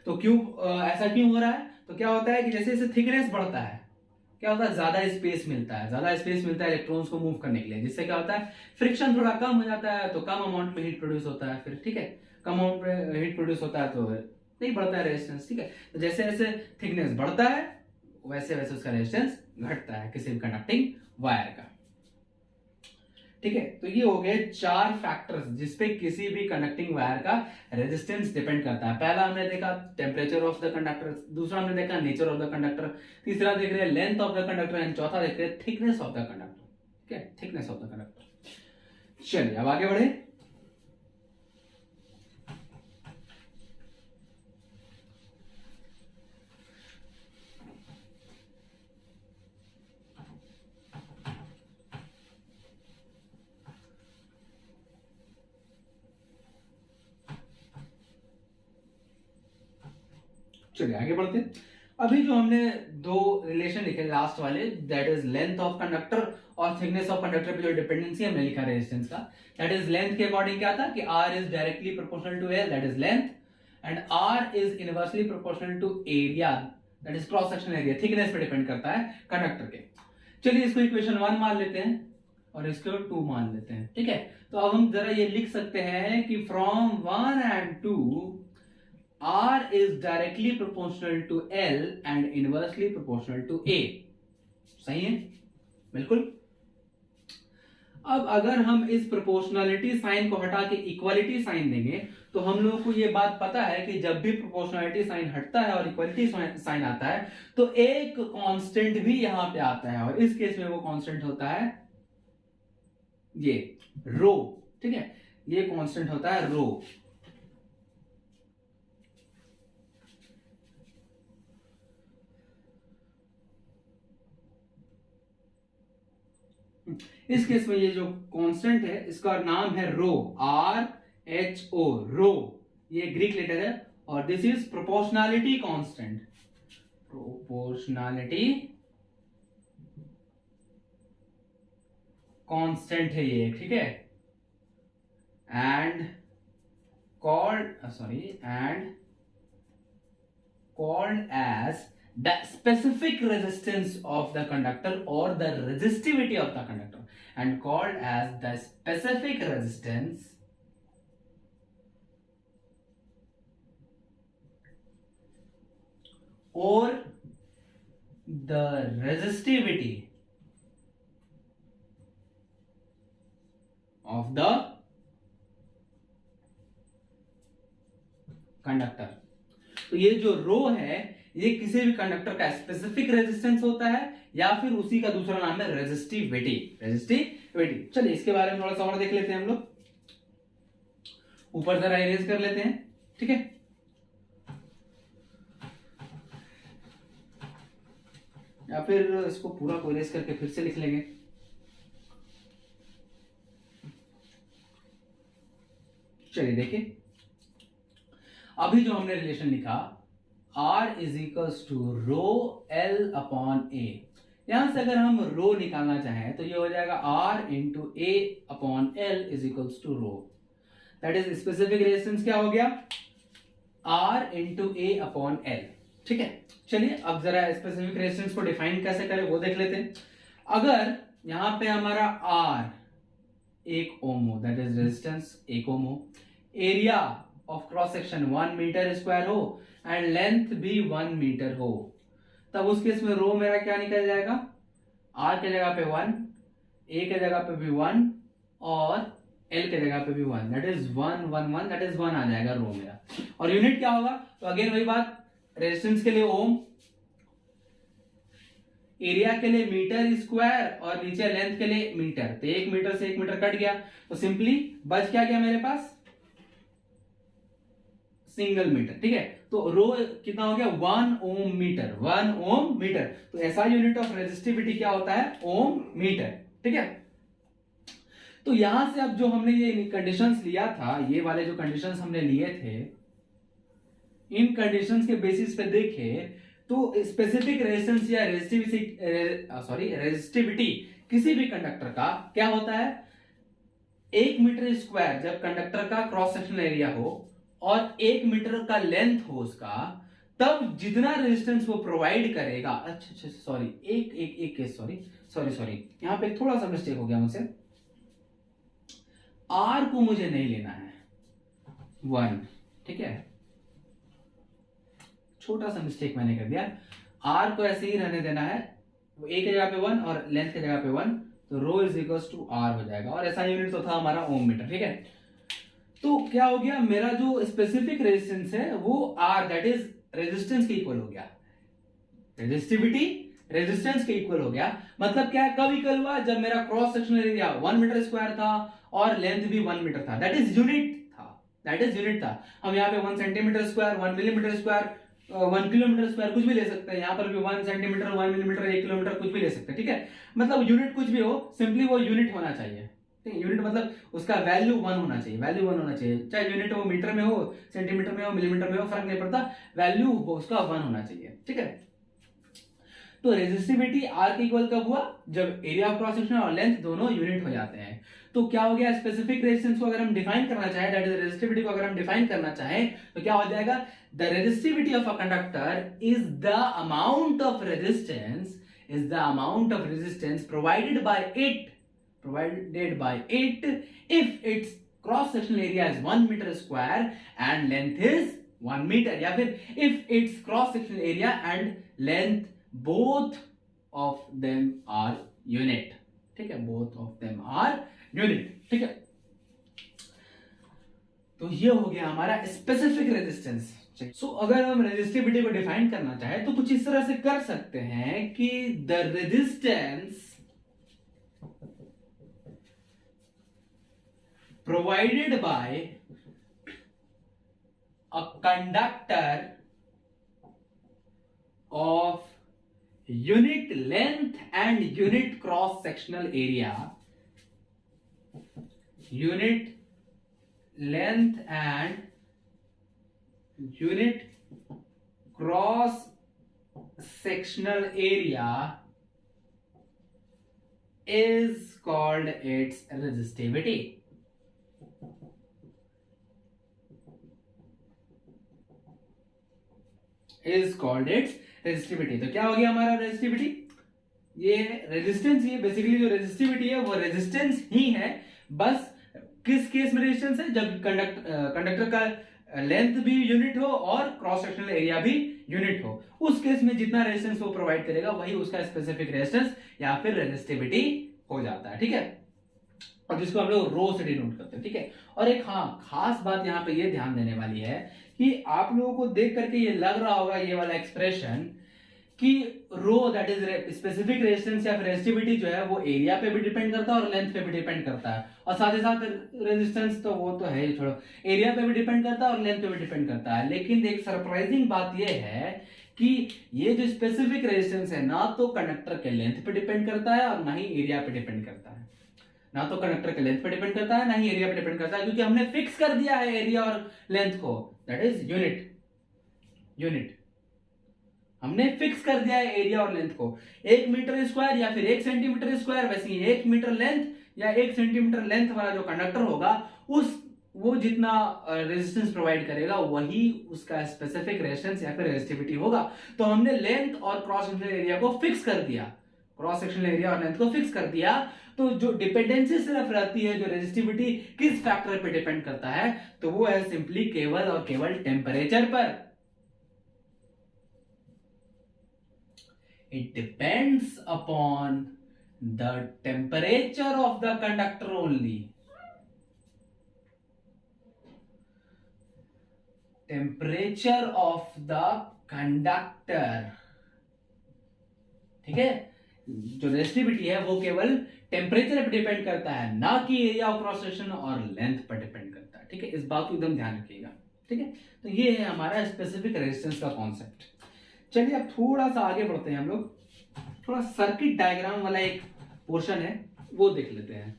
तो क्यों ऐसा क्यों हो रहा है, तो क्या होता है कि जैसे जैसे थिकनेस बढ़ता है क्या होता है, ज्यादा स्पेस मिलता है, ज्यादा स्पेस मिलता है इलेक्ट्रॉन्स को मूव करने के लिए, जिससे क्या होता है फ्रिक्शन थोड़ा कम हो जाता है, तो कम अमाउंट में हीट प्रोड्यूस होता है फिर, ठीक है, कम अमाउंट में हीट प्रोड्यूस होता है तो नहीं बढ़ता है रेजिस्टेंस, ठीक है। तो जैसे जैसे थिकनेस बढ़ता है वैसे वैसे उसका रेजिस्टेंस घटता है किसी भी कंडक्टिंग वायर का, ठीक है। तो ये हो गए 4 फैक्टर्स जिसपे किसी भी कंडक्टिंग वायर का रेजिस्टेंस डिपेंड करता है। पहला हमने देखा टेम्परेचर ऑफ द कंडक्टर, दूसरा हमने देखा नेचर ऑफ द कंडक्टर, तीसरा देख रहे हैं length of the conductor, and चौथा देख रहे हैं थिकनेस ऑफ द कंडक्टर, ठीक है, थिकनेस ऑफ द कंडक्टर। चलिए अब आगे बढ़े। चलिए आगे बढ़ते हैं। अभी जो हमने 2 रिलेशन लिखे लास्ट वाले, that is length of conductor और थिकनेस ऑफ कंडक्टर पे जो डिपेंडेंसी हमने लिखा रेजिस्टेंस का, दैट इज लेंथ के अकॉर्डिंग क्या था कि R is directly proportional to L, that is length, and R is inversely proportional to area, that is cross sectional area, thickness पे डिपेंड करता है कंडक्टर के। चलिए इसको इक्वेशन 1 मान लेते हैं और इसको 2 मान लेते हैं, ठीक है। तो अब हम जरा ये लिख सकते हैं कि from 1 and 2 R is directly proportional to L and inversely proportional to A, सही है, बिल्कुल। अब अगर हम इस प्रोपोर्शनलिटी साइन को हटा के इक्वालिटी साइन देंगे तो हम लोगों को ये बात पता है कि जब भी प्रोपोर्शनलिटी साइन हटता है और इक्वालिटी साइन आता है तो एक कांस्टेंट भी यहां पे आता है, और इस केस में वो कांस्टेंट होता है ये रो, ठीक है, ये कांस्टेंट होता है रो। इस केस में ये जो कांस्टेंट है इसका नाम है रो, RHO, रो, ये ग्रीक लेटर है, और this is proportionality constant, proportionality constant है ये, ठीक है, and called as the specific resistance of the conductor or the resistivity of the conductor, and called as the specific resistance or the resistivity of the conductor। तो ये जो रो है ये किसी भी कंडक्टर का स्पेसिफिक रेजिस्टेंस होता है या फिर उसी का दूसरा नाम है रेजिस्टिविटी, रेजिस्टिविटी। चलिए इसके बारे में थोड़ा सा और देख लेते हैं हम लोग, ऊपर जरा इरेज कर लेते हैं, ठीक है। या फिर इसको पूरा को इरेज करके फिर से लिख लेंगे। चलिए देखिए अभी जो हमने रिलेशन लिखा R is equals to rho L upon A, यहां से अगर हम रो निकालना चाहें तो ये हो जाएगा R into A upon L is equals to rho, that is specific resistance क्या हो गया R into A upon L, ठीक है। चलिए अब जरा स्पेसिफिक रेजिस्टेंस को डिफाइन कैसे करें वो देख लेते हैं। अगर यहां पे हमारा R 1 ओम हो, दैट इज रेजिस्टेंस 1 ओम हो, area of cross section 1 metre square हो एंड लेंथ भी 1 मीटर हो, तब उस केस में रो मेरा क्या निकल जाएगा, R के जगह पे 1, A के जगह पे भी 1 और L के जगह पे भी 1, दैट इज 1 1 1, दैट इज 1 आ जाएगा रो मेरा। और यूनिट क्या होगा, तो अगेन वही बात, रेजिस्टेंस के लिए ओम, एरिया के लिए मीटर स्क्वायर और नीचे लेंथ के लिए मीटर, तो 1 मीटर से 1 मीटर कट गया तो सिंपली बच क्या गया मेरे पास सिंगल मीटर, ठीक है। तो रो कितना हो गया 1 ओम मीटर, 1 ओम मीटर। तो ऐसा यूनिट ऑफ रेजिस्टिविटी क्या होता है, ओम मीटर, ठीक है। तो यहां से अब जो हमने ये कंडीशंस लिया था, ये वाले जो कंडीशंस हमने लिए थे, इन कंडीशंस के बेसिस पे देखे तो स्पेसिफिक रेजिस्टेंस या रेजिस्टिविटी किसी भी कंडक्टर का क्या होता है, 1 मीटर स्क्वायर जब कंडक्टर का क्रॉस सेक्शनल एरिया हो और 1 मीटर का लेंथ हो उसका, तब जितना रेजिस्टेंस वो प्रोवाइड करेगा, अच्छा सॉरी, एक केस, सॉरी यहां पे थोड़ा सा मिस्टेक हो गया मुझसे, आर को मुझे नहीं लेना है 1, ठीक है, छोटा सा मिस्टेक मैंने कर दिया। आर को ऐसे ही रहने देना है, ए की जगह पे 1 और लेंथ की जगह पे 1, तो रो इज इक्वल्स टू आर हो जाएगा। और ऐसा यूनिट तो था हमारा ओम मीटर, ठीक है। तो क्या हो गया, मेरा जो स्पेसिफिक रेजिस्टेंस है वो आर, दैट इज रेजिस्टेंस के इक्वल हो गया, रेजिस्टिविटी रेजिस्टेंस के इक्वल हो गया। मतलब क्या है, कब इक्वल हुआ, जब मेरा cross sectional area 1 metre square था और लेंथ भी 1 मीटर था, दैट इज यूनिट था। हम यहाँ पे 1 centimetre square, 1 millimetre square, 1 kilometre square कुछ भी ले सकते हैं, यहाँ पर भी 1 सेंटीमीटर, 1 मिलीमीटर, 1 किलोमीटर कुछ भी ले सकते हैं, ठीक है। मतलब यूनिट कुछ भी हो, सिंपली वो यूनिट होना चाहिए, ठीक है। यूनिट मतलब उसका वैल्यू 1 होना चाहिए, वैल्यू 1 होना चाहिए, चाहे यूनिट हो मीटर में हो, सेंटीमीटर में हो, मिलीमीटर में हो, फर्क नहीं पड़ता, वैल्यू उसका 1 होना चाहिए, ठीक है। तो रेजिस्टिविटी आर के इक्वल कब हुआ, जब एरिया ऑफ क्रॉस सेक्शन और लेंथ दोनों यूनिट हो जाते हैं। तो क्या हो गया, स्पेसिफिक रेजिस्टेंस को अगर हम डिफाइन करना चाहें, दैट इज रेजिस्टिविटी को अगर हम डिफाइन करना चाहें, तो क्या हो जाएगा, the resistivity of a conductor is the amount of resistance provided by it if its cross sectional area is 1 metre square and length is 1 metre, या फिर if its cross sectional area and length both of them are unit, ठीक है, both of them are unit, ठीक है। तो ये हो गया हमारा स्पेसिफिक रेजिस्टेंस। सो अगर हम रेजिस्टिविटी को डिफाइन करना चाहे तो कुछ इस तरह से कर सकते हैं कि the resistance provided bye a conductor of unit length and unit cross sectional area, unit length and unit cross sectional area is called its resistivity. Is called its resistivity. तो क्या हो गया हमारा रेजिस्टिविटी, ये रेजिस्टेंस, ये basically जो resistivity है वो रेजिस्टेंस ही है, बस किस केस में रेजिस्टेंस है, जब कंडक्टर का लेंथ भी यूनिट हो और क्रॉस सेक्शनल एरिया भी यूनिट हो, उस केस में जितना रेजिस्टेंस वो प्रोवाइड करेगा वही उसका स्पेसिफिक रेजिस्टेंस या फिर रेजिस्टिविटी हो जाता है, ठीक है। और जिसको हम लोग रो से डिनोट करते हैं, ठीक है। और एक खास बात यहाँ पे ये ध्यान देने वाली है कि आप लोगों को देख करके ये लग रहा होगा ये वाला एक्सप्रेशन कि रो दैट इज स्पेसिफिक रेजिस्टेंस या फिर रेजिस्टिविटी जो है वो एरिया पे भी डिपेंड करता है और लेंथ पे भी डिपेंड करता है, और साथ ही साथ रेजिस्टेंस तो वो तो है ही, छोड़ो, एरिया पे भी डिपेंड करता है और लेंथ पे भी डिपेंड करता है। लेकिन एक सरप्राइजिंग बात ये है कि ये जो स्पेसिफिक रेजिस्टेंस है ना तो कंडक्टर के लेंथ पे डिपेंड करता है और ना ही एरिया पे डिपेंड करता है, ना तो कंडक्टर के लेंथ पे डिपेंड करता है ना ही एरिया पे डिपेंड करता है, क्योंकि हमने फिक्स कर दिया है एरिया और लेंथ को, दैट इज यूनिट हमने फिक्स कर दिया है एरिया और लेंथ को, 1 मीटर स्क्वायर या फिर 1 सेंटीमीटर स्क्वायर, वैसे ही 1 मीटर लेंथ या 1 सेंटीमीटर लेंथ वाला जो कंडक्टर होगा वो जितना रेजिस्टेंस प्रोवाइड करेगा वही उसका स्पेसिफिक रेजिस्टेंस या फिर रेजिस्टिविटी होगा। तो हमने लेंथ और क्रॉस सेक्शनल एरिया को फिक्स कर दिया, क्रॉस सेक्शनल एरिया और लेंथ को फिक्स कर दिया, तो जो डिपेंडेंसी सिर्फ रहती है, जो रेजिस्टिविटी किस फैक्टर पे डिपेंड करता है, तो वो है सिंपली केवल और केवल टेम्परेचर पर। It depends upon the temperature of the conductor only. Temperature of the conductor, ठीक है। जो रेजिस्टिविटी है वो केवल टेम्परेचर पर डिपेंड करता है, ना कि एरिया ऑफ क्रॉस सेक्शन और लेंथ पर डिपेंड करता है, ठीक है। इस बात को एकदम ध्यान रखिएगा। ठीक है, तो ये है हमारा स्पेसिफिक रेजिस्टेंस का कॉन्सेप्ट। चलिए अब थोड़ा सा आगे बढ़ते हैं हम लोग, थोड़ा सर्किट डायग्राम वाला एक पोर्शन है वो देख लेते हैं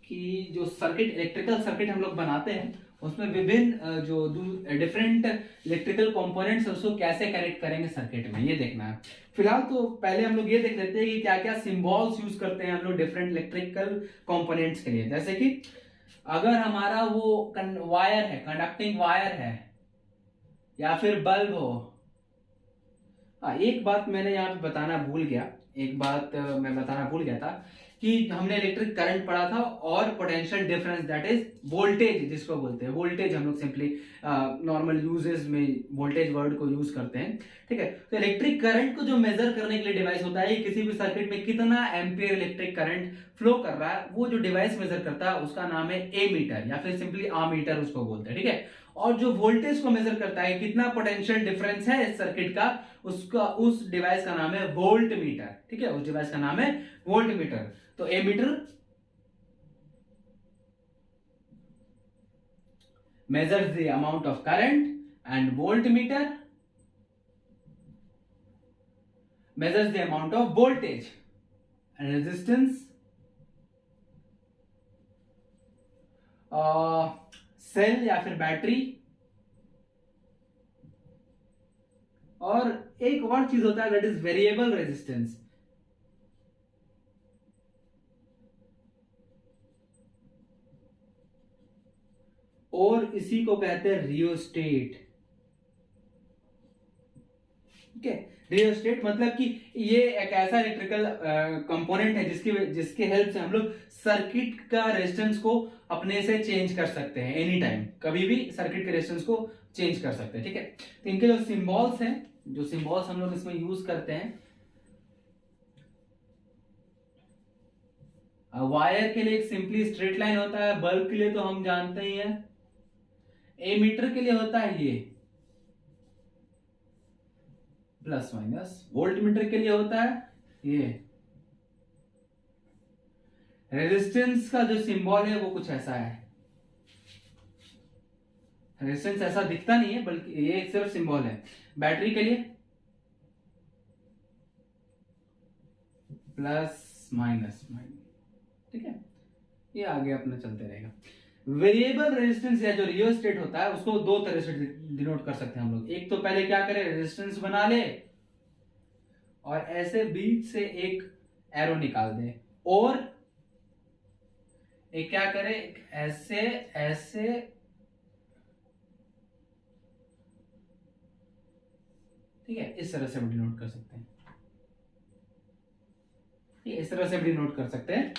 कि जो सर्किट, इलेक्ट्रिकल सर्किट हम लोग बनाते हैं उसमें विभिन्न जो डिफरेंट इलेक्ट्रिकल कंपोनेंट्स उसको कैसे कनेक्ट करेंगे सर्किट में, ये देखना है। फिलहाल तो पहले हम लोग ये देख लेते हैं कि क्या क्या सिंबल्स यूज करते हैं हम लोग डिफरेंट इलेक्ट्रिकल कंपोनेंट्स के लिए। जैसे कि अगर हमारा वो वायर है, कंडक्टिंग वायर है या फिर बल्ब हो। एक बात मैंने यहाँ पे बताना भूल गया, एक बात मैं बताना भूल गया था कि हमने इलेक्ट्रिक करंट पढ़ा था और potential difference, that is voltage जिसको बोलते हैं। वोल्टेज हम लोग सिंपली नॉर्मल यूजेस में वोल्टेज वर्ड को यूज करते हैं, ठीक है। तो इलेक्ट्रिक करंट को जो मेजर करने के लिए डिवाइस होता है, किसी भी सर्किट में कितना एम्पियर इलेक्ट्रिक करंट फ्लो कर रहा है, वो जो डिवाइस मेजर करता है उसका नाम है एमीटर या फिर सिंपली आमीटर उसको बोलते हैं, ठीक है। और जो वोल्टेज को मेजर करता है कितना पोटेंशियल डिफरेंस है इस सर्किट का, उसका उस डिवाइस का नाम है वोल्ट मीटर, ठीक है। उस डिवाइस का नाम है वोल्ट मीटर। तो ammeter measures the amount of current and voltmeter measures the amount of voltage and resistance। Cell या फिर बैटरी, और एक और चीज होता है दैट इज वेरिएबल रेजिस्टेंस। और इसी को कहते हैं रियोस्टेट, ठीक है। रियोस्टेट मतलब कि ये एक ऐसा इलेक्ट्रिकल कंपोनेंट है जिसके हेल्प से हम लोग सर्किट का रेजिस्टेंस को अपने से चेंज कर सकते हैं, एनी टाइम, कभी भी सर्किट के रेजिस्टेंस को चेंज कर सकते हैं, ठीक है। तो इनके जो सिंबल्स हैं, जो सिंबल्स हम लोग इसमें यूज करते हैं, वायर के लिए एक सिंपली स्ट्रेट लाइन होता है, बल्ब के लिए तो हम जानते ही हैं, एमीटर के लिए होता है ये प्लस माइनस, वोल्ट मीटर के लिए होता है ये। रेजिस्टेंस का जो सिंबल है वो कुछ ऐसा है, रेजिस्टेंस ऐसा दिखता नहीं है बल्कि ये सिर्फ सिंबल है। बैटरी के लिए प्लस माइनस माइनस, ठीक है। ये आगे अपना चलते रहेगा। वेरिएबल रेजिस्टेंस या जो रियोस्टेट होता है उसको दो तरह से डिनोट कर सकते हैं हम लोग। एक तो पहले क्या करें, रेजिस्टेंस बना ले और ऐसे बीच से एक एरो निकाल दे, और एक क्या करे, ऐसे ऐसे ठीक है, इस तरह से भी डिनोट कर सकते हैं, इस तरह से भी डिनोट कर सकते हैं,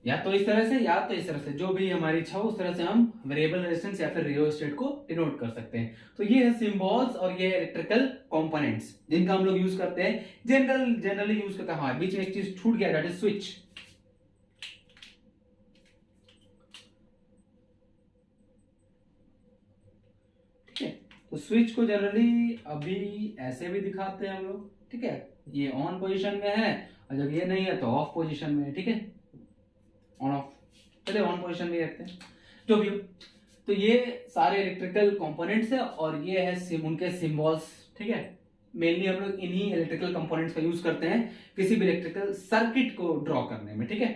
या तो इस तरह से या तो इस तरह से, जो भी हमारी इच्छा हो उस तरह से हम वेरिएबल रेजिस्टेंस या फिर रियोस्टेट को डिनोट कर सकते हैं। तो ये है सिंबल्स और ये इलेक्ट्रिकल कंपोनेंट्स जिनका हम लोग यूज करते हैं, जनरली यूज करते हैं। हाँ, बीच में एक चीज छूट गया, दैट इज स्विच। ठीक है, तो स्विच को जनरली अभी ऐसे भी दिखाते हैं हम लोग, ठीक है। ये ऑन पोजीशन में है और जब ये नहीं है तो ऑफ पोजीशन में है, ठीक है, ऑन ऑफ, चलिए ऑन पोजीशन में रखते हैं, जो भी हो। तो ये सारे इलेक्ट्रिकल कंपोनेंट्स है और ये है उनके सिंबल्स, ठीक है। मेनली हम लोग इन्हीं इलेक्ट्रिकल कंपोनेंट्स का यूज करते हैं किसी भी इलेक्ट्रिकल सर्किट को ड्रॉ करने में, ठीक है।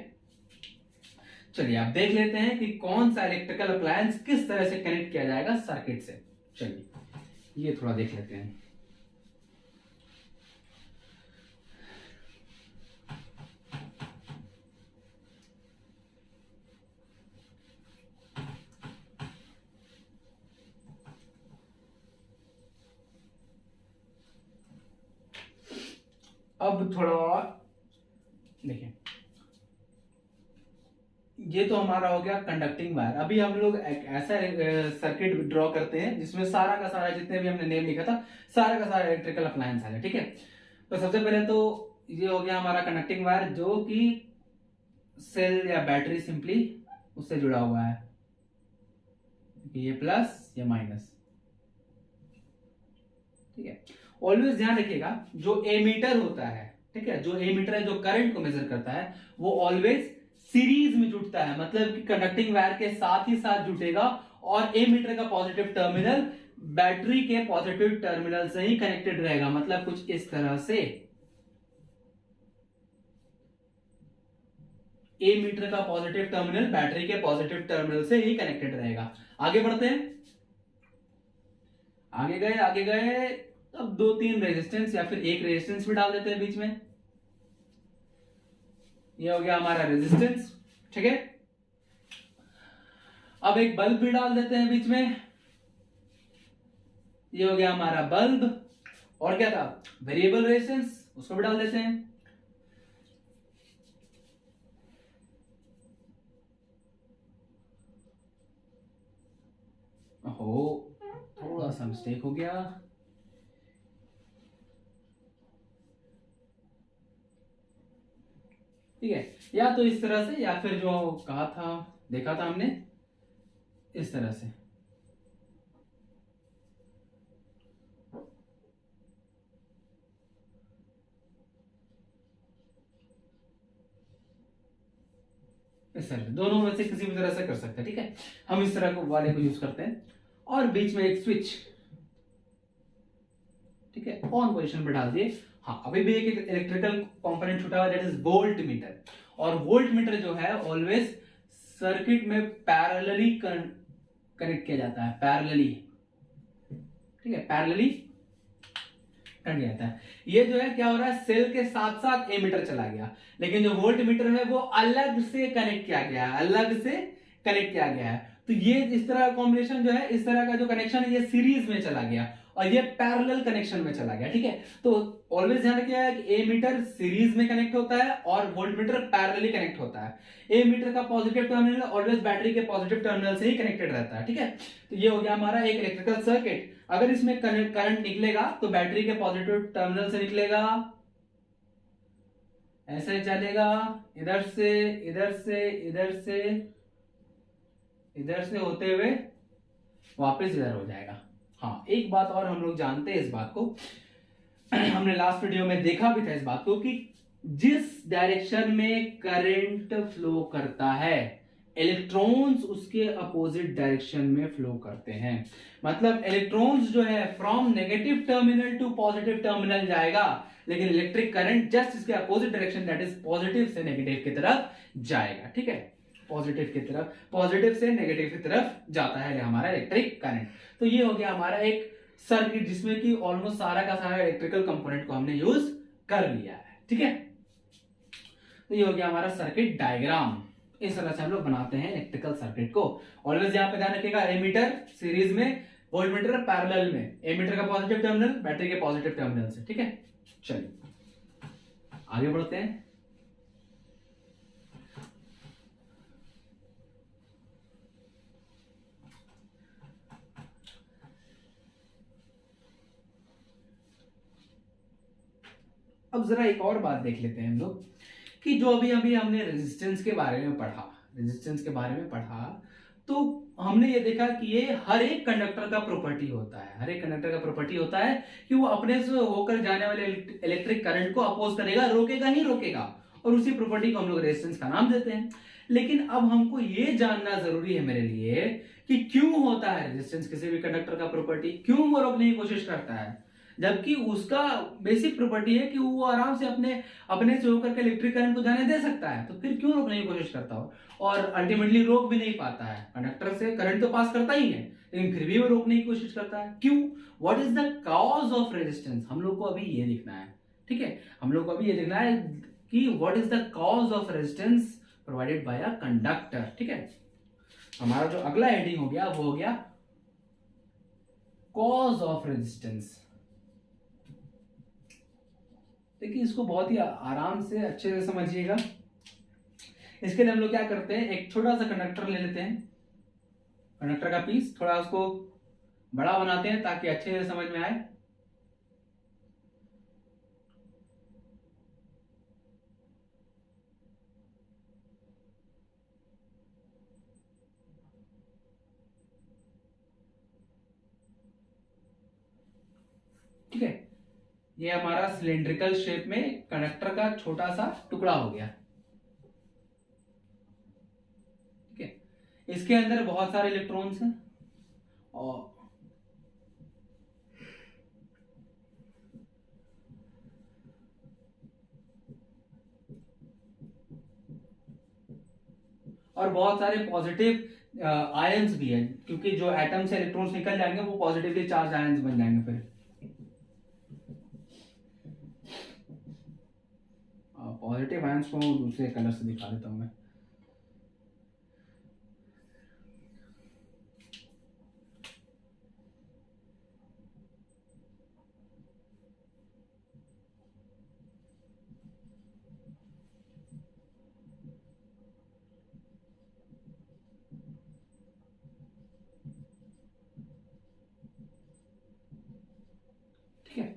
चलिए आप देख लेते हैं कि कौन सा इलेक्ट्रिकल अप्लायंस किस तरह से कनेक्ट किया जाएगा सर्किट से। चलिए ये थोड़ा देख लेते हैं। अब थोड़ा देखिए, ये तो हमारा हो गया कंडक्टिंग वायर। अभी हम लोग एक ऐसा सर्किट ड्रॉ करते हैं जिसमें सारा का सारा, जितने भी हमने नेम लिखा था, सारा का सारा इलेक्ट्रिकल अप्लायंस आ जाए, ठीक है। तो सबसे पहले तो ये हो गया हमारा कंडक्टिंग वायर, जो कि सेल या बैटरी सिंपली उससे जुड़ा हुआ है, ये प्लस या माइनस, ठीक है। ऑलवेज ध्यान रखिएगा, जो एमीटर होता है, ठीक है, जो एमीटर है जो करंट को मेजर करता है, वो ऑलवेज सीरीज में जुड़ता है, मतलब कि कंडक्टिंग वायर के साथ ही साथ जुटेगा और एमीटर का पॉजिटिव टर्मिनल बैटरी के पॉजिटिव टर्मिनल से ही कनेक्टेड रहेगा, मतलब कुछ इस तरह से। एमीटर का पॉजिटिव टर्मिनल बैटरी के पॉजिटिव टर्मिनल से ही कनेक्टेड रहेगा। आगे बढ़ते हैं, आगे गए। अब 2-3 रेजिस्टेंस या फिर एक रेजिस्टेंस भी डाल देते हैं बीच में। ये हो गया हमारा रेजिस्टेंस, ठीक है। अब एक बल्ब भी डाल देते हैं बीच में। ये हो गया हमारा बल्ब। और क्या था, वेरिएबल रेजिस्टेंस, उसको भी डाल देते हैं। हो, थोड़ा सा मिस्टेक हो गया। ठीक है, या तो इस तरह से, या फिर जो कहा था, देखा था हमने, इस तरह से। इस तरह, दोनों में से किसी भी तरह से कर सकते हैं, ठीक है। हम इस तरह को वाले को यूज करते हैं। और बीच में एक स्विच, ठीक है, ऑन पोजीशन पे डाल दिए। हाँ, अभी भी एक इलेक्ट्रिकल कंपोनेंट छूटा हुआ, दैट इज वोल्ट मीटर। और वोल्ट मीटर जो है ऑलवेज सर्किट में पैरेलली कनेक्ट किया जाता है, पैरेलली, ठीक है, पैरेलली कनेक्ट किया जाता है। ये जो है क्या हो रहा है, सेल के साथ साथ एमीटर चला गया, लेकिन जो वोल्ट मीटर है वो अलग से कनेक्ट किया गया है, अलग से कनेक्ट किया गया है। तो ये इस तरह का कॉम्बिनेशन जो है, इस तरह का जो कनेक्शन है, ये सीरीज में चला गया और ये पैरेलल कनेक्शन में चला गया, ठीक है। तो ऑलवेज ध्यान रखिएगा कि ए मीटर सीरीज में कनेक्ट होता है और वोल्ट मीटर पैरेलली कनेक्ट होता है। ए मीटर का पॉजिटिव टर्मिनल ऑलवेज बैटरी के पॉजिटिव टर्मिनल से ही कनेक्टेड रहता है, ठीक है। तो ये हो गया हमारा एक इलेक्ट्रिकल सर्किट। अगर इसमें करंट निकलेगा तो बैटरी के पॉजिटिव टर्मिनल से निकलेगा, ऐसे चलेगा, इधर से इधर से इधर से इधर से होते हुए वापस इधर हो जाएगा। हाँ, एक बात और हम लोग जानते हैं इस बात को, हमने लास्ट वीडियो में देखा भी था इस बात को, कि जिस डायरेक्शन में करंट फ्लो करता है, इलेक्ट्रॉन्स उसके अपोजिट डायरेक्शन में फ्लो करते हैं। मतलब इलेक्ट्रॉन्स जो है from negative terminal to positive terminal जाएगा, लेकिन इलेक्ट्रिक करंट जस्ट इसके opposite direction, that is positive से नेगेटिव की तरफ जाएगा, ठीक है। पॉजिटिव की तरफ, पॉजिटिव से नेगेटिव की तरफ जाता है हमारा इलेक्ट्रिक करंट। तो ये हो गया हमारा एक सर्किट जिसमें कि ऑलमोस्ट सारा का सारा इलेक्ट्रिकल कंपोनेंट को हमने यूज कर लिया है, ठीक है। तो ये हो गया हमारा सर्किट डायग्राम। इस तरह से हम लोग बनाते हैं इलेक्ट्रिकल सर्किट को। ऑलवेज यहां पे ध्यान रखिएगा, एमीटर सीरीज में, वोल्टमीटर पैरेलल में, एमीटर का पॉजिटिव टर्मिनल बैटरी के पॉजिटिव टर्मिनल से, ठीक है। चलिए आगे बढ़ते हैं। अब जरा एक और बात देख लेते हैं हम लोग, कि जो अभी अभी हमने रेजिस्टेंस के बारे में पढ़ा, रेजिस्टेंस के बारे में पढ़ा, तो हमने ये देखा कि ये हर एक कंडक्टर का प्रॉपर्टी होता है, हर एक कंडक्टर का प्रॉपर्टी होता है कि वो अपने से होकर जाने वाले इलेक्ट्रिक करंट को अपोज करेगा, रोकेगा ही रोकेगा, और उसी प्रॉपर्टी को हम लोग रेजिस्टेंस का नाम देते हैं। लेकिन अब हमको ये जानना जरूरी है मेरे लिए कि क्यों होता है रेजिस्टेंस किसी भी कंडक्टर का प्रॉपर्टी, क्यों वो रोकने की कोशिश करता है, जबकि उसका बेसिक प्रॉपर्टी है कि वो आराम से अपने से होकर के इलेक्ट्रिक करंट को जाने दे सकता है, तो फिर क्यों रोकने की कोशिश करता हो, और अल्टीमेटली रोक भी नहीं पाता है। कंडक्टर से करंट तो पास करता ही है, लेकिन फिर भी वो रोकने की कोशिश करता है, क्यों? What is the cause of resistance, हम लोग को अभी ये देखना है, ठीक है। हम लोग को अभी ये देखना है कि what is the cause of resistance provided bye a conductor, ठीक है। हमारा जो अगला हेडिंग हो गया वो हो गया कॉज ऑफ रेजिस्टेंस। देखिए इसको बहुत ही आराम से अच्छे से समझिएगा। इसके लिए हम लोग क्या करते हैं, एक छोटा सा कंडक्टर ले लेते हैं, कंडक्टर का पीस, थोड़ा उसको बड़ा बनाते हैं ताकि अच्छे से समझ में आए। ठीक है, ये हमारा सिलेंड्रिकल शेप में कंडक्टर का छोटा सा टुकड़ा हो गया, ठीक है। इसके अंदर बहुत सारे इलेक्ट्रॉन्स हैं, और बहुत सारे पॉजिटिव आयंस भी है, क्योंकि जो एटम से इलेक्ट्रॉन्स निकल जाएंगे वो पॉजिटिवली चार्ज आयंस बन जाएंगे। फिर पॉजिटिव आयंस को दूसरे कलर से दिखा देता हूं मैं। ठीक है,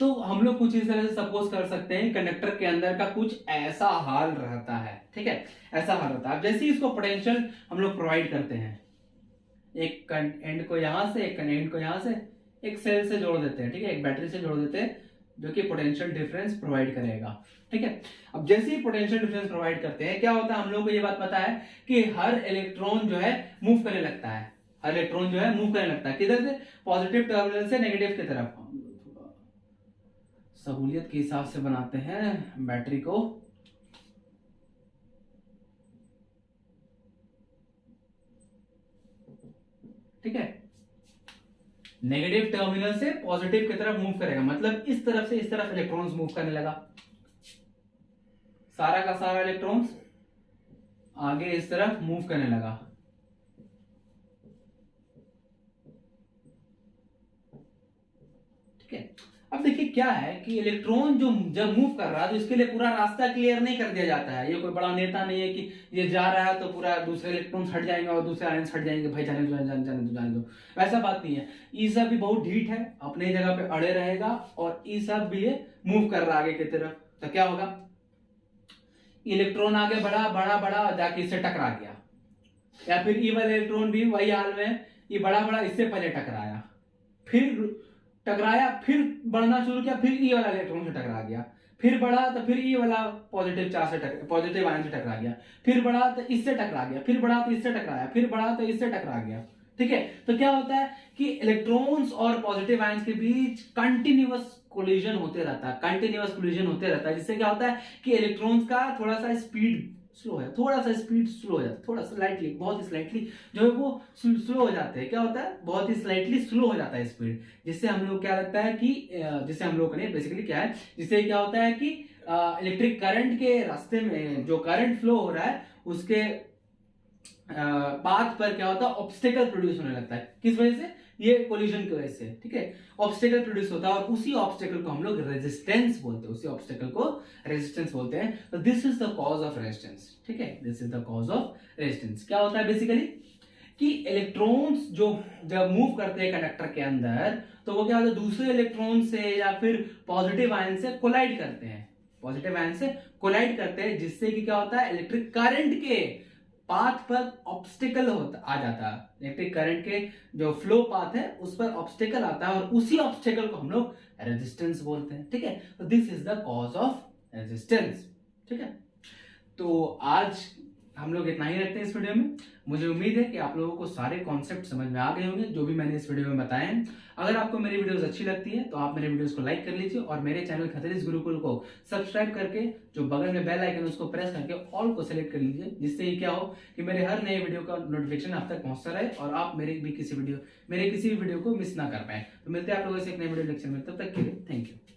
तो हम लोग कुछ इस तरह से सपोज कर सकते हैं कंडक्टर के अंदर का कुछ ऐसा हाल रहता है। ठीक है, ऐसा हाल रहता है। जैसे इसको पोटेंशियल हम लोग प्रोवाइड करते हैं, एक एंड को यहां से, एक एंड को यहां से, एक सेल से जोड़ देते हैं। ठीक है, एक बैटरी से जोड़ देते हैं जो कि पोटेंशियल डिफरेंस प्रोवाइड करेगा। ठीक है, अब जैसे ही पोटेंशियल डिफरेंस प्रोवाइड करते हैं, क्या होता है, हम लोग को ये बात पता है कि हर इलेक्ट्रॉन जो है मूव करने लगता है। हर इलेक्ट्रॉन जो है मूव करने लगता है किधर से, पॉजिटिव टर्मिनल से नेगेटिव की तरफ। सहूलियत के हिसाब से बनाते हैं बैटरी को। ठीक है, नेगेटिव टर्मिनल से पॉजिटिव की तरफ मूव करेगा, मतलब इस तरफ से इस तरफ इलेक्ट्रॉन्स मूव करने लगा। सारा का सारा इलेक्ट्रॉन्स आगे इस तरफ मूव करने लगा। ठीक है, अब देखिए क्या है कि इलेक्ट्रॉन जो जब मूव कर रहा है तो इसके लिए पूरा रास्ता क्लियर नहीं कर दिया जाता है। ये कोई बड़ा नेता नहीं है कि ये जा रहा है तो पूरा दूसरे इलेक्ट्रॉन्स हट जाएंगे और दूसरे आयंस हट जाएंगे, भाई जाने दो जाने जाने दो जाने दो, वैसा बात नहीं है। ई सब भी बहुत ढीठ है, अपने जगह पे अड़े रहेगा, और ई सब भी ये मूव कर रहा है आगे की तरफ। तो क्या होगा, इलेक्ट्रॉन आगे बढ़ा बढ़ा बढ़ा जाके इससे टकरा गया, या फिर ई वाला इलेक्ट्रॉन भी वही हाल में, ये बढ़ा बढ़ा इससे पहले टकराया, फिर टकराया, फिर बढ़ना शुरू किया, फिर ई वाला इलेक्ट्रॉन से टकरा गया, फिर बढ़ा तो फिर ई वाला पॉजिटिव चार्ज से पॉजिटिव आयन से टकरा गया, फिर बढ़ा तो इससे टकरा गया, फिर बढ़ा तो इससे टकराया, फिर बढ़ा तो इससे टकरा गया। ठीक है, तो क्या होता है कि इलेक्ट्रॉन्स और पॉजिटिव आयंस के बीच कंटिन्यूअस कोलिजन होते रहता है, कंटिन्यूअस कोलिजन होते रहता है, जिससे क्या होता है कि इलेक्ट्रॉन्स का थोड़ा सा स्पीड स्लो है, थोड़ा सा स्पीड स्लो हो जाता है, थोड़ा स्लाइटली, बहुत ही स्लाइटली जो है वो स्लो हो जाते हैं। क्या होता है, बहुत ही स्लाइटली स्लो हो जाता है स्पीड, जिससे हम लोग क्या लगता है कि जिससे हम लोग ने बेसिकली क्या है, जिससे क्या होता है कि इलेक्ट्रिक करंट के रास्ते में जो करंट फ्लो हो रहा है उसके पाथ पर क्या होता है, ऑब्स्टेकल प्रोड्यूस होने लगता है। किस वजह से, ये कोलिजन की वजह से। ठीक है, ऑब्स्टेकल प्रोड्यूस होता है, और उसी ऑब्स्टेकल को हम लोग रेजिस्टेंस बोलते हैं, उसी ऑब्स्टेकल को रेजिस्टेंस बोलते हैं। तो this is the cause of resistance. ठीक है, this is the cause of resistance. क्या होता है बेसिकली कि इलेक्ट्रॉन्स जो जब मूव करते हैं कंडक्टर के अंदर, तो वो क्या होता है, दूसरे इलेक्ट्रॉन से या फिर पॉजिटिव आयन से कोलाइड करते हैं, पॉजिटिव आयन से कोलाइड करते हैं, जिससे कि क्या होता है, इलेक्ट्रिक करंट के पाथ पर ऑब्स्टेकल होता आ जाता है, इलेक्ट्रिक करंट के जो फ्लो पाथ है उस पर ऑब्स्टेकल आता है, और उसी ऑब्स्टेकल को हम लोग रेजिस्टेंस बोलते हैं। ठीक है, तो this is the cause of resistance. ठीक है, तो आज हम लोग इतना ही रखते हैं इस वीडियो में। मुझे उम्मीद है कि आप लोगों को सारे कॉन्सेप्ट समझ में आ गए होंगे जो भी मैंने इस वीडियो में बताए हैं। अगर आपको मेरी वीडियोस अच्छी लगती है तो आप मेरे वीडियोस को लाइक कर लीजिए, और मेरे चैनल खतरिस गुरुकुल को सब्सक्राइब करके जो बगल में बेल आइकन उसको प्रेस करके ऑल को सेलेक्ट कर लीजिए, जिससे ये क्या हो कि मेरे हर नए वीडियो का नोटिफिकेशन आप तक पहुंचता रहे और आप मेरे किसी भी वीडियो को मिस ना कर पाए। तो मिलते हैं आप लोगों से एक नए वीडियो लेक्चर में, तब तक के लिए थैंक यू।